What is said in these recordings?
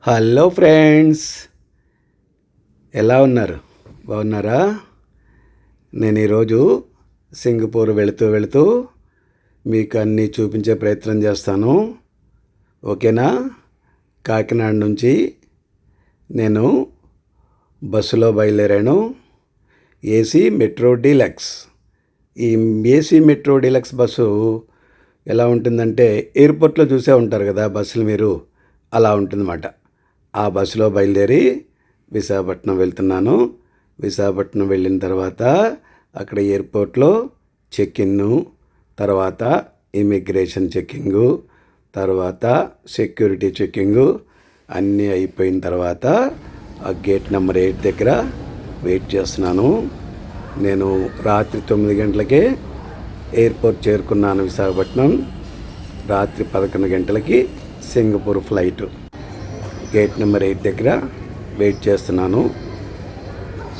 Hello friends, ఎలా ఉన్నారు? బాగున్నారా? నేను ఈరోజు సింగపూర్ వెళుతూ మీకు అన్నీ చూపించే ప్రయత్నం చేస్తాను. ఓకేనా? కాకినాడ నుంచి నేను బస్సులో బయలుదేరాను. AC metro deluxe. ఈ ఏసీ మెట్రో డీలక్స్ బస్సు ఎలా ఉంటుందంటే, ఎయిర్పోర్ట్లో చూసే ఉంటారు కదా బస్సులు మీరు, అలా ఉంటుందన్నమాట. ఆ బస్సులో బయలుదేరి విశాఖపట్నం వెళ్తున్నాను. విశాఖపట్నం వెళ్ళిన తర్వాత అక్కడ ఎయిర్పోర్ట్లో చెక్-ఇన్, తర్వాత ఇమిగ్రేషన్ చెక్కింగు, తర్వాత సెక్యూరిటీ చెక్కింగు అన్నీ అయిపోయిన తర్వాత ఆ గేట్ నెంబర్ 8 దగ్గర వెయిట్ చేస్తున్నాను. నేను రాత్రి 9 గంటలకే ఎయిర్పోర్ట్ చేరుకున్నాను విశాఖపట్నం. రాత్రి 11 గంటలకి సింగపూర్ ఫ్లైట్. గేట్ నెంబర్ 8 దగ్గర వెయిట్ చేస్తున్నాను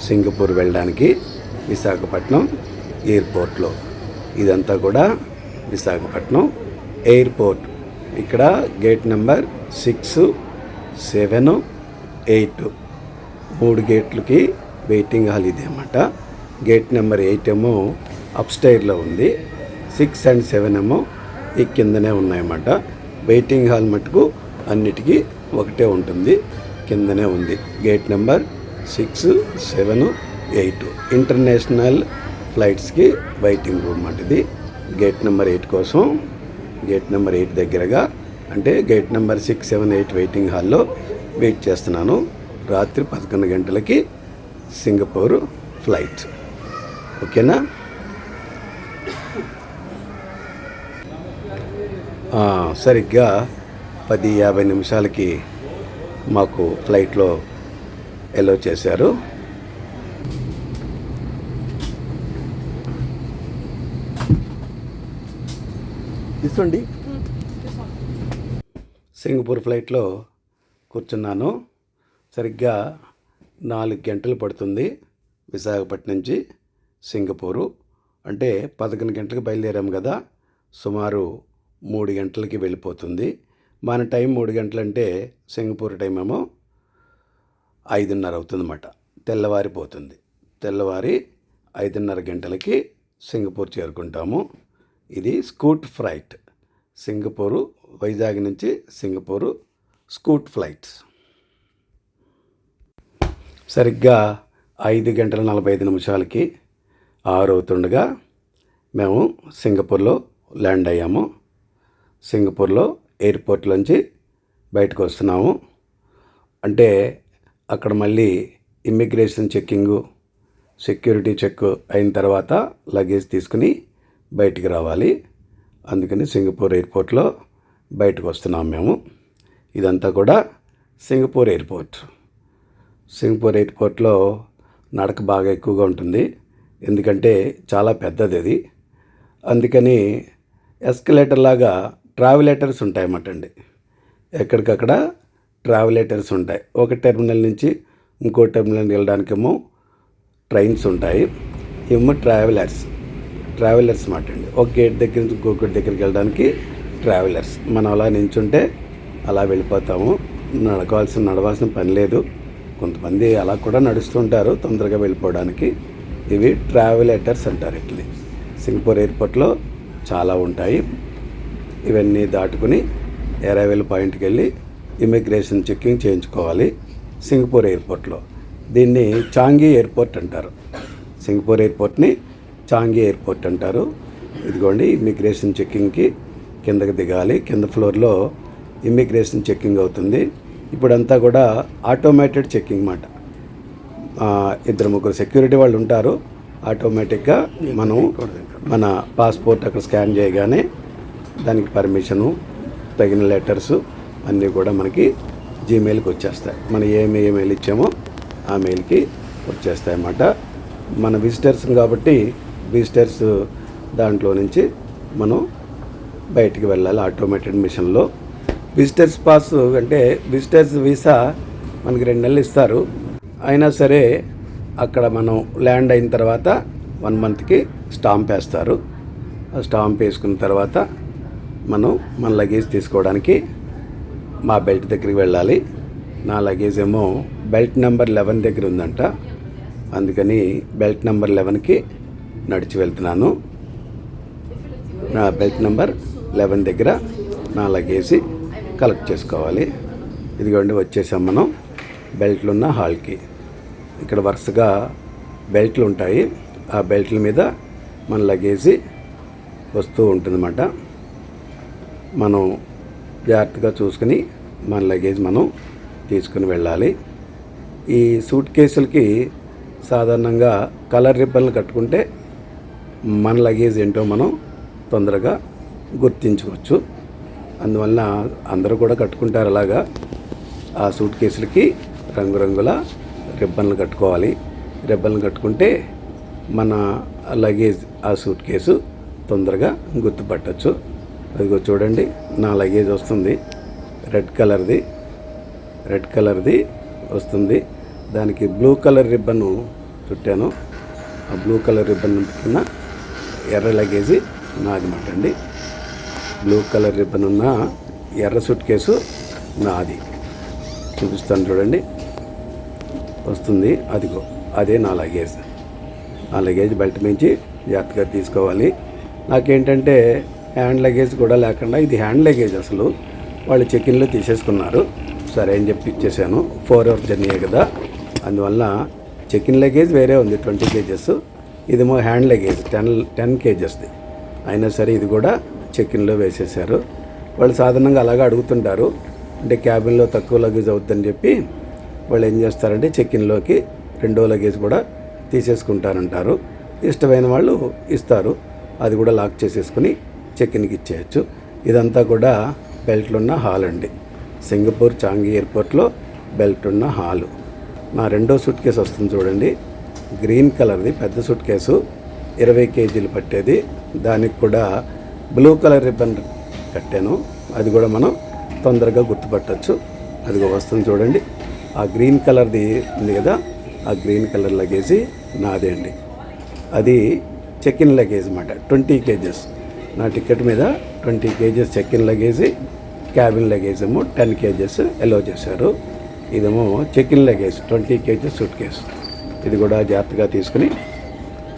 సింగపూర్ వెళ్ళడానికి విశాఖపట్నం ఎయిర్పోర్ట్లో. ఇదంతా కూడా విశాఖపట్నం ఎయిర్పోర్ట్. ఇక్కడ గేట్ నెంబర్ 6, 7, 8 3 గేట్లకి వెయిటింగ్ హాల్ ఇది అన్నమాట. గేట్ నెంబర్ 8 ఏమో అప్స్టైర్లో ఉంది, 6 and 7 ఏమో ఈ కిందనే ఉన్నాయన్నమాట. వెయిటింగ్ హాల్ మటుకు అన్నిటికీ ఒకటే ఉంటుంది, కిందనే ఉంది. గేట్ నెంబర్ 6, 7, 8 ఇంటర్నేషనల్ ఫ్లైట్స్కి వెయిటింగ్ రూమ్ అంటే గేట్ నెంబర్ 8 కోసం. గేట్ నెంబర్ 8 దగ్గరగా అంటే గేట్ నెంబర్ 6, 7, 8 వెయిటింగ్ హాల్లో వెయిట్ చేస్తున్నాను. రాత్రి 11 గంటలకి సింగపూర్ ఫ్లైట్. ఓకేనా? సరిగ్గా 10:50 నిమిషాలకి మాకు ఫ్లైట్లో ఎలో చేశారు. తీసుకోండి. సింగపూర్ ఫ్లైట్లో కూర్చున్నాను. సరిగ్గా 4 గంటలు పడుతుంది విశాఖపట్నం నుంచి సింగపూరు. అంటే 11 గంటలకు బయలుదేరాము కదా, సుమారు 3 గంటలకి వెళ్ళిపోతుంది. మన టైం 3 గంటలంటే సింగపూర్ టైం ఏమో 5:30 అవుతుందన్నమాట. తెల్లవారిపోతుంది. తెల్లవారి 5:30 గంటలకి సింగపూర్ చేరుకుంటాము. ఇది స్కూట్ ఫ్లైట్. సింగపూరు వైజాగ్ నుంచి సింగపూరు స్కూట్ ఫ్లైట్స్. సరిగ్గా 5:45 6 అవుతుండగా మేము సింగపూర్లో ల్యాండ్ అయ్యాము. సింగపూర్లో ఎయిర్పోర్ట్లోంచి బయటకు వస్తున్నాము. అంటే అక్కడ మళ్ళీ ఇమ్మిగ్రేషన్ చెక్కింగు, సెక్యూరిటీ చెక్ అయిన తర్వాత లగేజ్ తీసుకుని బయటికి రావాలి. అందుకని సింగపూర్ ఎయిర్పోర్ట్లో బయటకు వస్తున్నాము మేము. ఇదంతా కూడా సింగపూర్ ఎయిర్పోర్ట్. సింగపూర్ ఎయిర్పోర్ట్లో నడక బాగా ఎక్కువగా ఉంటుంది, ఎందుకంటే చాలా పెద్దది అది. అందుకని ఎస్కలేటర్ లాగా ట్రావెలేటర్స్ ఉంటాయన్నమాట అండి. ఎక్కడికక్కడ ట్రావెలేటర్స్ ఉంటాయి. ఒక టెర్మినల్ నుంచి ఇంకో టెర్మినల్ వెళ్ళడానికేమో ట్రైన్స్ ఉంటాయి. ఏమో ట్రావెలర్స్ మాట అండి. ఒక గేట్ దగ్గర నుంచి ఇంకో గేట్ దగ్గరికి వెళ్ళడానికి ట్రావెలర్స్. మనం అలా నించుంటే అలా వెళ్ళిపోతాము. నడవాల్సిన పని లేదు. కొంతమంది అలా కూడా నడుస్తుంటారు తొందరగా వెళ్ళిపోవడానికి. ఇవి ట్రావెలేటర్స్ అంటారు. ఇట్లా సింగపూర్ ఎయిర్పోర్ట్లో చాలా ఉంటాయి. ఇవన్నీ దాటుకుని అరైవల్ పాయింట్కి వెళ్ళి ఇమిగ్రేషన్ చెక్కింగ్ చేయించుకోవాలి సింగపూర్ ఎయిర్పోర్ట్లో. దీన్ని చాంగి ఎయిర్పోర్ట్ అంటారు. సింగపూర్ ఎయిర్పోర్ట్ని చాంగి ఎయిర్పోర్ట్ అంటారు. ఇదిగోండి, ఇమిగ్రేషన్ చెక్కింగ్కి కిందకి దిగాలి. కింద ఫ్లోర్లో ఇమిగ్రేషన్ చెక్కింగ్ అవుతుంది. ఇప్పుడంతా కూడా ఆటోమేటెడ్ చెక్కింగ్ మాట. 2-3 సెక్యూరిటీ వాళ్ళు ఉంటారు. ఆటోమేటిక్గా మనం మన పాస్పోర్ట్ అక్కడ స్కాన్ చేయగానే దానికి పర్మిషను, తగిన లెటర్సు అన్నీ కూడా మనకి జీమెయిల్కి వచ్చేస్తాయి. మనం ఏ మెయిల్ ఇచ్చామో ఆ మెయిల్కి వచ్చేస్తాయి అన్నమాట. మన విజిటర్స్ కాబట్టి విజిటర్స్ దాంట్లో నుంచి మనం బయటికి వెళ్ళాలి ఆటోమేటెడ్ మిషన్లో. విజిటర్స్ పాస్ అంటే విజిటర్స్ వీసా మనకి 2 నెలలు ఇస్తారు. అయినా సరే అక్కడ మనం ల్యాండ్ అయిన తర్వాత 1 మంత్కి స్టాంప్ వేస్తారు. ఆ స్టాంప్ వేసుకున్న తర్వాత మనం మన లగేజ్ తీసుకోవడానికి మా బెల్ట్ దగ్గరికి వెళ్ళాలి. నా లగేజ్ ఏమో బెల్ట్ నెంబర్ 11 దగ్గర ఉందంట. అందుకని బెల్ట్ నెంబర్ 11కి నడిచి వెళ్తున్నాను. నా బెల్ట్ నెంబర్ 11 దగ్గర నా లగేజ్ కలెక్ట్ చేసుకోవాలి. ఇదిగోండి వచ్చేసాం మనం బెల్ట్లు ఉన్న హాల్కి. ఇక్కడ వరుసగా బెల్ట్లు ఉంటాయి. ఆ బెల్ట్ల మీద మన లగేజీ వస్తూ ఉంటుందన్నమాట. మనం జాగ్రత్తగా చూసుకుని మన లగేజ్ మనం తీసుకుని వెళ్ళాలి. ఈ సూట్ కేసులకి సాధారణంగా కలర్ రిబ్బన్లు కట్టుకుంటే మన లగేజ్ ఏంటో మనం తొందరగా గుర్తించుకోవచ్చు. అందువల్ల అందరూ కూడా కట్టుకుంటారు అలాగా. ఆ సూట్ కేసులకి రంగురంగుల రిబ్బన్లు కట్టుకోవాలి. రిబ్బన్లు కట్టుకుంటే మన లగేజ్ ఆ సూట్ కేసు తొందరగా గుర్తుపట్టచ్చు. అదిగో చూడండి, నా లగేజ్ వస్తుంది. రెడ్ కలర్ది వస్తుంది. దానికి బ్లూ కలర్ రిబ్బన్ చుట్టాను. ఆ బ్లూ కలర్ రిబ్బన్ చుట్టిన ఎర్ర లగేజీ నాదిమాట అండి. బ్లూ కలర్ రిబ్బన్ ఉన్న ఎర్ర సూట్ కేసు నాది. చూపిస్తాను చూడండి, వస్తుంది. అదిగో అదే నా లగేజ్. ఆ లగేజ్ బెల్ట్ మించి జాగ్రత్తగా తీసుకోవాలి. నాకేంటంటే హ్యాండ్ లగేజ్ కూడా లేకుండా, ఇది హ్యాండ్ లగేజ్ అసలు వాళ్ళు చెకిన్లో తీసేసుకున్నారు. సరే అని చెప్పి ఇచ్చేసాను. 4 hours జర్నీయే కదా, అందువల్ల చెకిన్ లగేజ్ వేరే ఉంది 20 kgs. ఇదేమో హ్యాండ్ లగేజ్ 10 kgsది. అయినా సరే ఇది కూడా చెకిన్లో వేసేసారు. వాళ్ళు సాధారణంగా అలాగా అడుగుతుంటారు. అంటే క్యాబిన్లో తక్కువ లగేజ్ అవుతుందని చెప్పి వాళ్ళు ఏం చేస్తారంటే చెకిన్లోకి 2వ లగేజ్ కూడా తీసేసుకుంటారంటారు. ఇష్టమైన వాళ్ళు ఇస్తారు. అది కూడా లాక్ చేసేసుకుని చెకిన్కి ఇచ్చేయచ్చు. ఇదంతా కూడా బెల్ట్లు ఉన్న హాల్ అండి. సింగపూర్ చాంగి ఎయిర్పోర్ట్లో బెల్ట్ ఉన్న హాలు. నా 2వ సూట్ కేసు వస్తుంది చూడండి, గ్రీన్ కలర్ది పెద్ద సూట్ కేసు, 20 kgs పట్టేది. దానికి కూడా బ్లూ కలర్ రిబ్బన్ కట్టాను. అది కూడా మనం తొందరగా గుర్తుపట్టచ్చు. అదిగో వస్తుంది చూడండి, ఆ గ్రీన్ కలర్ది ఉంది కదా, ఆ గ్రీన్ కలర్ లగేజీ నాదే అండి. అది చెకిన్ లగేజ్ అన్నమాట. 20 kgs. నా టికెట్ మీద 20 kgs check-in luggage, cabin luggage ఏమో 10 kgs అలౌ చేశారు. ఇదేమో check-in luggage 20 kgs suit case. ఇది కూడా జాగ్రత్తగా తీసుకుని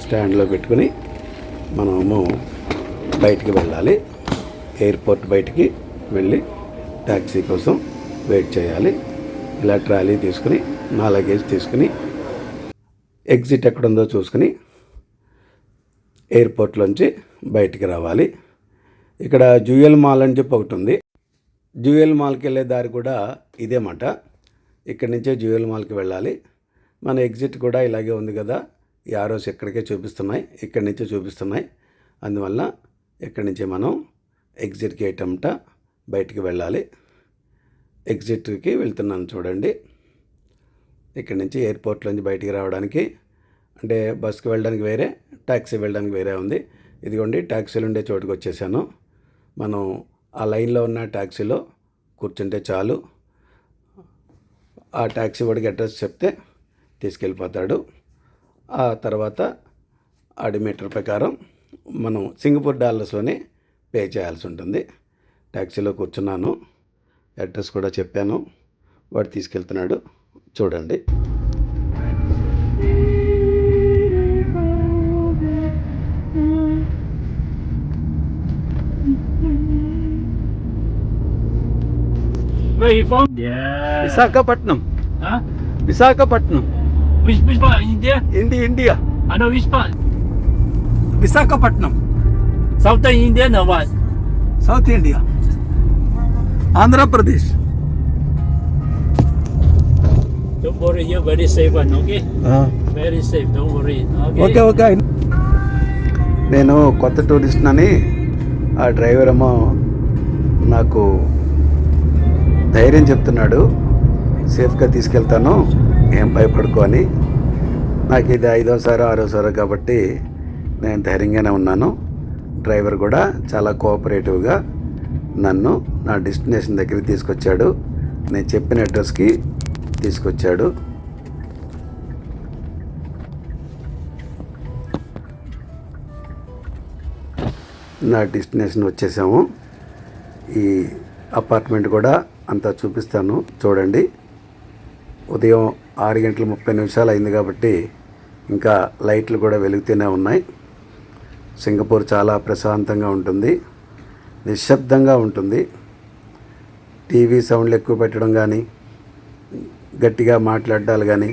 స్టాండ్లో పెట్టుకుని మనము బయటికి వెళ్ళాలి. ఎయిర్పోర్ట్ బయటికి వెళ్ళి ట్యాక్సీ కోసం వెయిట్ చేయాలి. ఇలా ట్రాలీ తీసుకుని నా లగేజ్ తీసుకుని ఎగ్జిట్ ఎక్కడుందో చూసుకుని ఎయిర్పోర్ట్లోంచి బయటికి రావాలి. ఇక్కడ జ్యూయల్ మాల్ అని చెప్పి ఒకటి ఉంది. జ్యూయల్ మాల్కి వెళ్ళే దారి కూడా ఇదే మాట. ఇక్కడి నుంచే జ్యూయల్ మాల్కి వెళ్ళాలి. మన ఎగ్జిట్ కూడా ఇలాగే ఉంది కదా, ఈ ఆరోస్ ఎక్కడికే చూపిస్తున్నాయి, ఇక్కడి నుంచే చూపిస్తున్నాయి. అందువల్ల ఇక్కడి నుంచే మనం ఎగ్జిట్ గేట్ అంట బయటికి వెళ్ళాలి. ఎగ్జిట్కి వెళ్తున్నాను చూడండి. ఇక్కడి నుంచి ఎయిర్పోర్ట్లోంచి బయటికి రావడానికి, అంటే బస్కి వెళ్ళడానికి వేరే, ట్యాక్సీ వెళ్ళడానికి వేరే ఉంది. ఇదిగోండి ట్యాక్సీలు ఉండే చోటుకు వచ్చేసాను. మనం ఆ లైన్లో ఉన్న ట్యాక్సీలో కూర్చుంటే చాలు. ఆ ట్యాక్సీ వాడికి అడ్రస్ చెప్తే తీసుకెళ్ళిపోతాడు. ఆ తర్వాత ఆడి మీటర్ ప్రకారం మనం సింగపూర్ డాలర్స్లోనే పే చేయాల్సి ఉంటుంది. ట్యాక్సీలో కూర్చున్నాను, అడ్రస్ కూడా చెప్పాను, వాడు తీసుకెళ్తున్నాడు చూడండి. Where you from? Yeah. Visakhapatnam. Huh? Visakhapatnam. Which part? India? India. I know which part. Visakhapatnam. Southern India or what? South India, Andhra Pradesh. Don't worry, you're very safe one, okay? Very safe, don't worry. Okay okay. నేను కొత్త tourist అని ఆ driver ఏమో నాకు ధైర్యం చెప్తున్నాడు, సేఫ్గా తీసుకెళ్తాను, ఏం భయపడుకో అని. నాకు ఇది 5వసారో 6వసారో కాబట్టి నేను ధైర్యంగానే ఉన్నాను. డ్రైవర్ కూడా చాలా కోఆపరేటివ్గా నన్ను నా డెస్టినేషన్ దగ్గరికి తీసుకొచ్చాడు. నేను చెప్పిన అడ్రస్కి తీసుకొచ్చాడు. నా డెస్టినేషన్ వచ్చేసాము. ఈ అపార్ట్మెంట్ కూడా అంతా చూపిస్తాను చూడండి. ఉదయం 6:30 అయింది కాబట్టి ఇంకా లైట్లు కూడా వెలుగుతూనే ఉన్నాయి. సింగపూర్ చాలా ప్రశాంతంగా ఉంటుంది, నిశ్శబ్దంగా ఉంటుంది. టీవీ సౌండ్లు ఎక్కువ పెట్టడం కానీ, గట్టిగా మాట్లాడాలి కానీ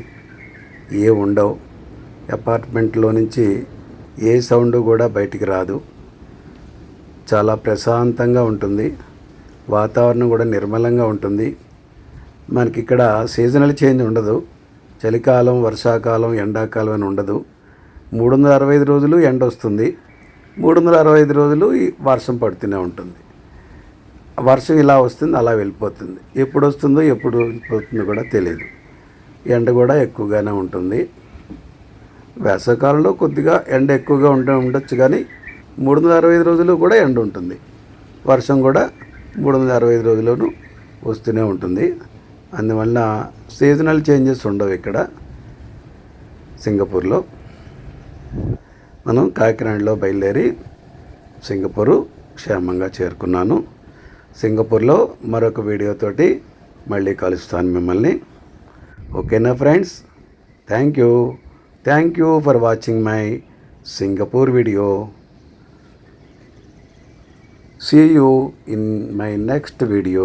ఏ ఉండవు. అపార్ట్మెంట్లో నుంచి ఏ సౌండ్ కూడా బయటికి రాదు. చాలా ప్రశాంతంగా ఉంటుంది. వాతావరణం కూడా నిర్మలంగా ఉంటుంది. మనకి ఇక్కడ సీజనల్ చేంజ్ ఉండదు. చలికాలం, వర్షాకాలం, ఎండాకాలం అని ఉండదు. 365 రోజులు ఎండ వస్తుంది, 365 రోజులు ఈ వర్షం పడుతూనే ఉంటుంది. వర్షం ఇలా వస్తుంది, అలా వెళ్ళిపోతుంది. ఎప్పుడు వస్తుందో ఎప్పుడు వెళ్ళిపోతుందో కూడా తెలియదు. ఎండ కూడా ఎక్కువగానే ఉంటుంది. వేసవికాలంలో కొద్దిగా ఎండ ఎక్కువగా ఉండొచ్చు, కానీ 365 రోజులు కూడా ఎండ ఉంటుంది. వర్షం కూడా 365 రోజుల్లోనూ వస్తూనే ఉంటుంది. అందువల్ల సీజనల్ చేంజెస్ ఉండవు ఇక్కడ సింగపూర్లో. మనం కాకినాడలో బయలుదేరి సింగపూరు క్షేమంగా చేరుకున్నాను. సింగపూర్లో మరొక వీడియోతోటి మళ్ళీ కలుస్తాను మిమ్మల్ని. ఓకేనా friends? Thank you for watching my Singapore video. See you in my next video.